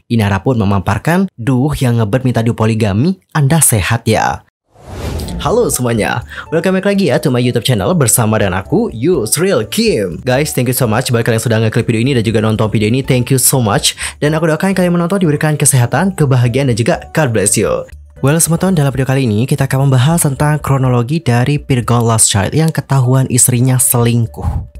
Inara pun memaparkan, "Duh, yang ngebet minta dipoligami, Anda sehat ya?" Halo semuanya, welcome back lagi ya to my YouTube channel bersama dengan aku, Yusril Kim. Guys, thank you so much bagi kalian yang sudah ngeklik video ini dan juga nonton video ini. Thank you so much. Dan aku doakan kalian menonton diberikan kesehatan, kebahagiaan, dan juga God bless you. Well, teman-teman, dalam video kali ini kita akan membahas tentang kronologi dari Pirgaon Last Child yang ketahuan istrinya selingkuh.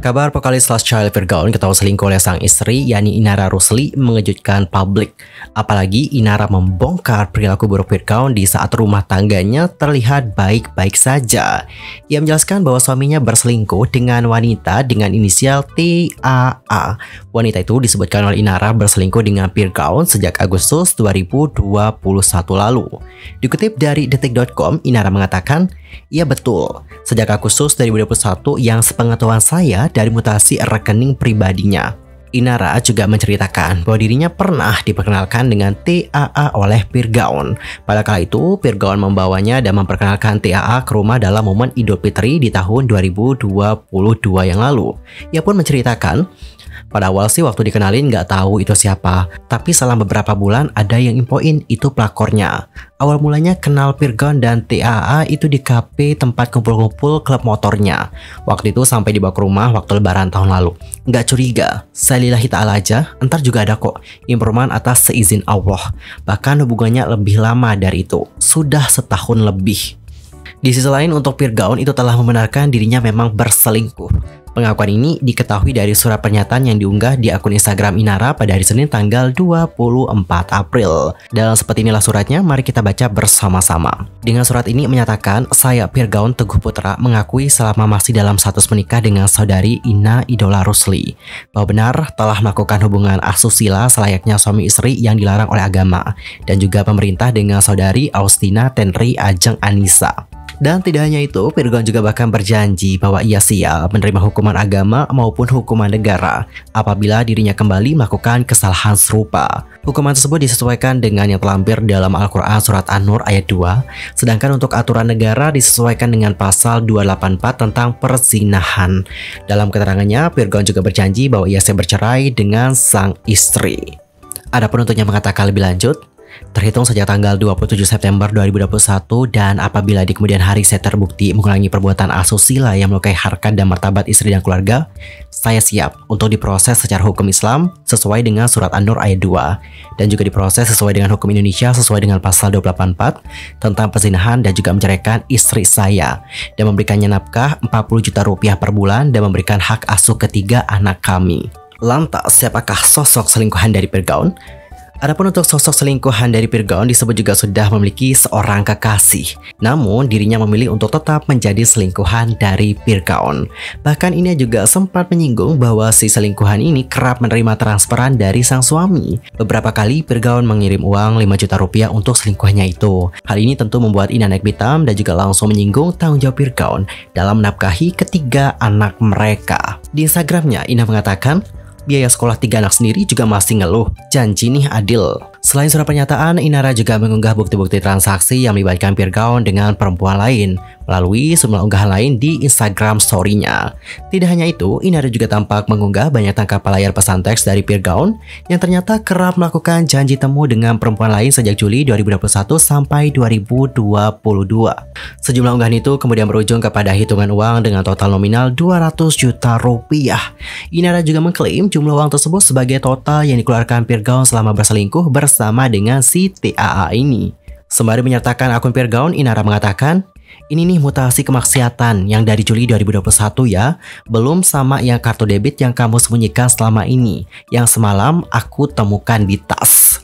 Kabar vokalis Last Child Pirgaon ketahuan selingkuh oleh sang istri, yakni Inara Rusli, mengejutkan publik. Apalagi Inara membongkar perilaku buruk Pirgaon di saat rumah tangganya terlihat baik-baik saja. Ia menjelaskan bahwa suaminya berselingkuh dengan wanita dengan inisial TAA. Wanita itu disebutkan oleh Inara berselingkuh dengan Pirgaon sejak Agustus 2021 lalu. Dikutip dari detik.com, Inara mengatakan, "Iya betul, sejak Agustus 2021 yang sepengetahuan saya dari mutasi rekening pribadinya." Inara juga menceritakan bahwa dirinya pernah diperkenalkan dengan TAA oleh Pirgaon. Pada kala itu, Pirgaon membawanya dan memperkenalkan TAA ke rumah dalam momen Idul Fitri di tahun 2022 yang lalu. Ia pun menceritakan, "Pada awal sih waktu dikenalin nggak tahu itu siapa, tapi selang beberapa bulan ada yang infoin itu pelakornya. Awal mulanya kenal Pirgaon dan TAA itu di kafe tempat kumpul-kumpul klub motornya. Waktu itu sampai dibawa ke rumah waktu lebaran tahun lalu. Nggak curiga, saya lillahi ta'ala aja, ntar juga ada kok improman atas seizin Allah. Bahkan hubungannya lebih lama dari itu, sudah setahun lebih." Di sisi lain, untuk Pirgaon itu telah membenarkan dirinya memang berselingkuh. Pengakuan ini diketahui dari surat pernyataan yang diunggah di akun Instagram Inara pada hari Senin tanggal 24 April. Dan seperti inilah suratnya, mari kita baca bersama-sama. Dengan surat ini menyatakan, "Saya Pirgaon Teguh Putra mengakui selama masih dalam status menikah dengan saudari Ina Idola Rusli, bahwa benar telah melakukan hubungan asusila selayaknya suami istri yang dilarang oleh agama, dan juga pemerintah dengan saudari Austina Tenri Ajeng Anissa. Dan tidak hanya itu, Pirgaon juga bahkan berjanji bahwa ia siap menerima hukuman agama maupun hukuman negara apabila dirinya kembali melakukan kesalahan serupa. Hukuman tersebut disesuaikan dengan yang terlampir dalam Al-Quran Surat An-Nur ayat 2, sedangkan untuk aturan negara disesuaikan dengan pasal 284 tentang perzinahan. Dalam keterangannya, Pirgaon juga berjanji bahwa ia siap bercerai dengan sang istri. Adapun untuknya mengatakan lebih lanjut, "Terhitung sejak tanggal 27 September 2021 dan apabila di kemudian hari saya terbukti mengulangi perbuatan asusila yang melukai harkat dan martabat istri dan keluarga, saya siap untuk diproses secara hukum Islam sesuai dengan Surat An-Nur ayat 2 dan juga diproses sesuai dengan hukum Indonesia sesuai dengan pasal 284 tentang perzinahan dan juga menceraikan istri saya dan memberikannya nafkah 40 juta rupiah per bulan dan memberikan hak asuh ketiga anak kami." Lantas, siapakah sosok selingkuhan dari Pirgaon? Adapun untuk sosok selingkuhan dari Pirgaon disebut juga sudah memiliki seorang kekasih. Namun dirinya memilih untuk tetap menjadi selingkuhan dari Pirgaon. Bahkan ini juga sempat menyinggung bahwa si selingkuhan ini kerap menerima transferan dari sang suami. Beberapa kali Pirgaon mengirim uang 5 juta rupiah untuk selingkuhannya itu. Hal ini tentu membuat Ina naik pitam dan juga langsung menyinggung tanggung jawab Pirgaon dalam menafkahi ketiga anak mereka. Di Instagramnya, Ina mengatakan, "Biaya sekolah 3 anak sendiri juga masih ngeluh, janji nih adil." Selain surat pernyataan, Inara juga mengunggah bukti-bukti transaksi yang melibatkan Pirgaon dengan perempuan lain melalui sejumlah unggahan lain di Instagram story-nya. Tidak hanya itu, Inara juga tampak mengunggah banyak tangkapan layar pesan teks dari Pirgaon yang ternyata kerap melakukan janji temu dengan perempuan lain sejak Juli 2021 sampai 2022. Sejumlah unggahan itu kemudian berujung kepada hitungan uang dengan total nominal 200 juta rupiah. Inara juga mengklaim jumlah uang tersebut sebagai total yang dikeluarkan Pirgaon selama berselingkuh bersama dengan si TAA ini. Sembari menyertakan akun Pirgaon, Inara mengatakan, "Ini nih mutasi kemaksiatan yang dari Juli 2021 ya, belum sama yang kartu debit yang kamu sembunyikan selama ini, yang semalam aku temukan di tas."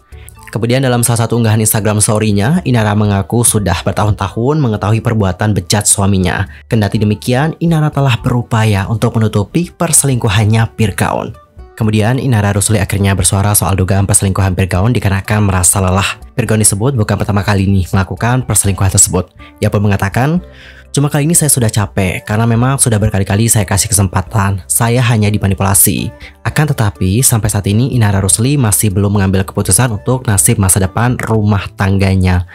Kemudian dalam salah satu unggahan Instagram story-nya, Inara mengaku sudah bertahun-tahun mengetahui perbuatan bejat suaminya. Kendati demikian, Inara telah berupaya untuk menutupi perselingkuhannya Pirgaon. Kemudian Inara Rusli akhirnya bersuara soal dugaan perselingkuhan Pirgaon dikarenakan merasa lelah. Pirgaon disebut bukan pertama kali ini melakukan perselingkuhan tersebut. Ia pun mengatakan, "Cuma kali ini saya sudah capek karena memang sudah berkali-kali saya kasih kesempatan. Saya hanya dimanipulasi. Akan tetapi, sampai saat ini Inara Rusli masih belum mengambil keputusan untuk nasib masa depan rumah tangganya.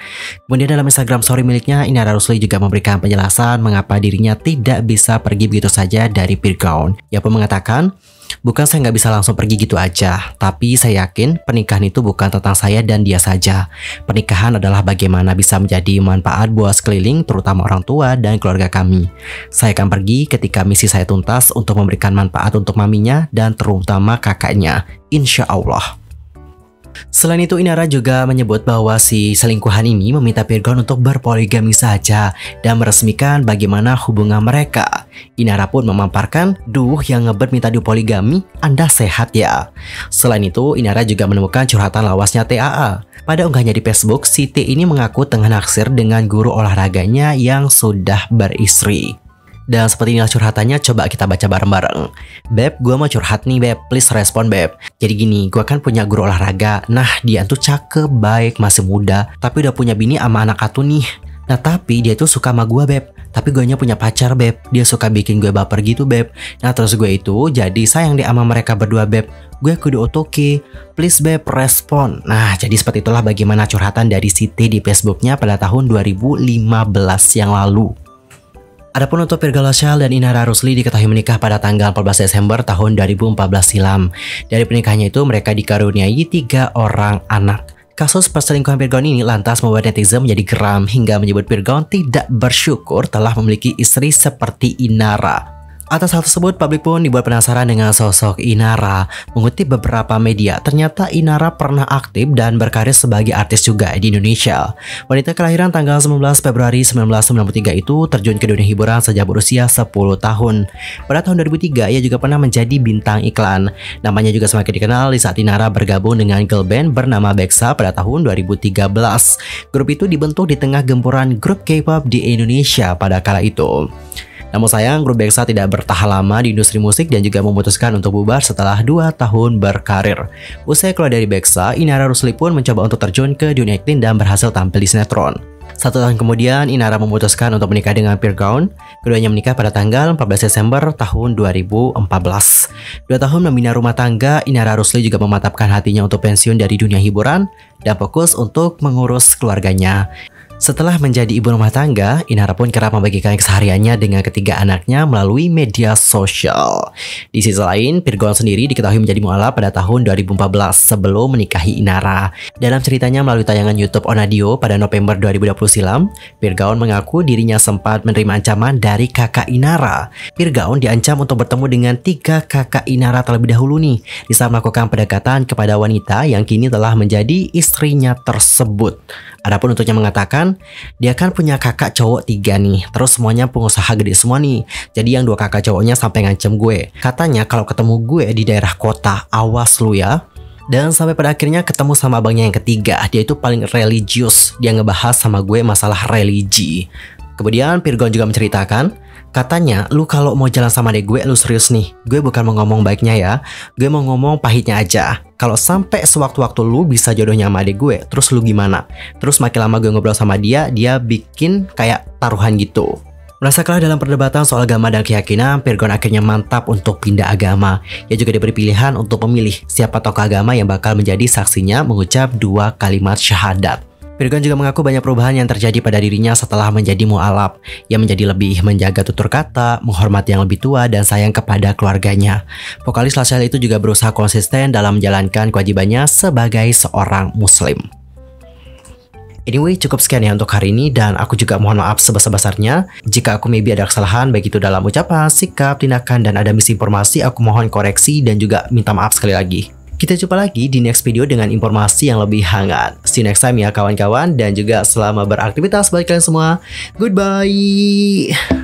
Kemudian dalam Instagram story miliknya, Inara Rusli juga memberikan penjelasan mengapa dirinya tidak bisa pergi begitu saja dari Pirgaun. Ia pun mengatakan, bukan saya nggak bisa langsung pergi gitu aja, tapi saya yakin pernikahan itu bukan tentang saya dan dia saja. Pernikahan adalah bagaimana bisa menjadi manfaat buat sekeliling, terutama orang tua dan keluarga kami. Saya akan pergi ketika misi saya tuntas untuk memberikan manfaat untuk maminya dan terutama kakaknya, insya Allah. Selain itu, Inara juga menyebut bahwa si selingkuhan ini meminta Pirgaun untuk berpoligami saja dan meresmikan bagaimana hubungan mereka. Inara pun memaparkan, duh yang ngebet minta dipoligami, Anda sehat ya. Selain itu, Inara juga menemukan curhatan lawasnya TAA. Pada unggahnya di Facebook, si T ini mengaku tengah naksir dengan guru olahraganya yang sudah beristri. Dan seperti inilah curhatannya, coba kita baca bareng-bareng. Beb, gue mau curhat nih Beb, please respon Beb. Jadi gini, gue kan punya guru olahraga. Nah, dia tuh cakep, baik, masih muda, tapi udah punya bini sama anak atu nih. Nah, tapi dia tuh suka sama gue Beb. Tapi gue nya punya pacar Beb. Dia suka bikin gue baper gitu Beb. Nah, terus gue itu jadi sayang deh sama mereka berdua Beb. Gue kudu otoke, please Beb respon. Nah, jadi seperti itulah bagaimana curhatan dari Siti di Facebooknya pada tahun 2015 yang lalu. Adapun untuk Pirgaun Lachelle dan Inara Rusli diketahui menikah pada tanggal 14 Desember tahun 2014 silam. Dari pernikahannya itu mereka dikaruniai 3 orang anak. Kasus perselingkuhan Pirgaun ini lantas membuat netizen menjadi geram hingga menyebut Pirgaun tidak bersyukur telah memiliki istri seperti Inara. Atas hal tersebut, publik pun dibuat penasaran dengan sosok Inara. Mengutip beberapa media, ternyata Inara pernah aktif dan berkarir sebagai artis juga di Indonesia. Wanita kelahiran tanggal 19 Februari 1993 itu terjun ke dunia hiburan sejak berusia 10 tahun. Pada tahun 2003, ia juga pernah menjadi bintang iklan. Namanya juga semakin dikenal di saat Inara bergabung dengan girl band bernama Bexa pada tahun 2013. Grup itu dibentuk di tengah gempuran grup K-pop di Indonesia pada kala itu. Namun sayang, grup Bexa tidak bertahan lama di industri musik dan juga memutuskan untuk bubar setelah 2 tahun berkarir. Usai keluar dari Bexa, Inara Rusli pun mencoba untuk terjun ke dunia akting dan berhasil tampil di sinetron. 1 tahun kemudian, Inara memutuskan untuk menikah dengan Pirgaun. Keduanya menikah pada tanggal 14 Desember tahun 2014. 2 tahun membina rumah tangga, Inara Rusli juga memantapkan hatinya untuk pensiun dari dunia hiburan dan fokus untuk mengurus keluarganya. Setelah menjadi ibu rumah tangga, Inara pun kerap membagikan kesehariannya dengan ketiga anaknya melalui media sosial. Di sisi lain, Pirgaun sendiri diketahui menjadi mualaf pada tahun 2014 sebelum menikahi Inara. Dalam ceritanya melalui tayangan YouTube Onadio pada November 2020 silam, Pirgaun mengaku dirinya sempat menerima ancaman dari kakak Inara. Pirgaun diancam untuk bertemu dengan 3 kakak Inara terlebih dahulu nih, di saat melakukan pendekatan kepada wanita yang kini telah menjadi istrinya tersebut. Adapun untuknya mengatakan, dia kan punya kakak cowok 3 nih, terus semuanya pengusaha gede semua nih. Jadi yang 2 kakak cowoknya sampai ngancem gue. Katanya kalau ketemu gue di daerah kota, awas lu ya. Dan sampai pada akhirnya ketemu sama abangnya yang ketiga. Dia itu paling religius, dia ngebahas sama gue masalah religi. Kemudian Pirgaun juga menceritakan, katanya, lu kalau mau jalan sama adek gue, lu serius nih. Gue bukan mau ngomong baiknya ya, gue mau ngomong pahitnya aja. Kalau sampai sewaktu-waktu lu bisa jodohnya sama adek gue, terus lu gimana? Terus makin lama gue ngobrol sama dia bikin kayak taruhan gitu. Merasa kalah dalam perdebatan soal agama dan keyakinan, Pirgaun akhirnya mantap untuk pindah agama. Ia juga diberi pilihan untuk memilih siapa tokoh agama yang bakal menjadi saksinya mengucap 2 kalimat syahadat. Pirgaun juga mengaku banyak perubahan yang terjadi pada dirinya setelah menjadi mualaf. Ia menjadi lebih menjaga tutur kata, menghormati yang lebih tua, dan sayang kepada keluarganya. Vokalis Lachelle itu juga berusaha konsisten dalam menjalankan kewajibannya sebagai seorang muslim. Anyway, cukup sekian ya untuk hari ini, dan aku juga mohon maaf sebesar-besarnya jika aku maybe ada kesalahan baik itu dalam ucapan, sikap, tindakan, dan ada misinformasi. Aku mohon koreksi dan juga minta maaf sekali lagi. Kita jumpa lagi di next video dengan informasi yang lebih hangat. See you next time ya kawan-kawan, dan juga selamat beraktivitas bagi kalian semua. Goodbye.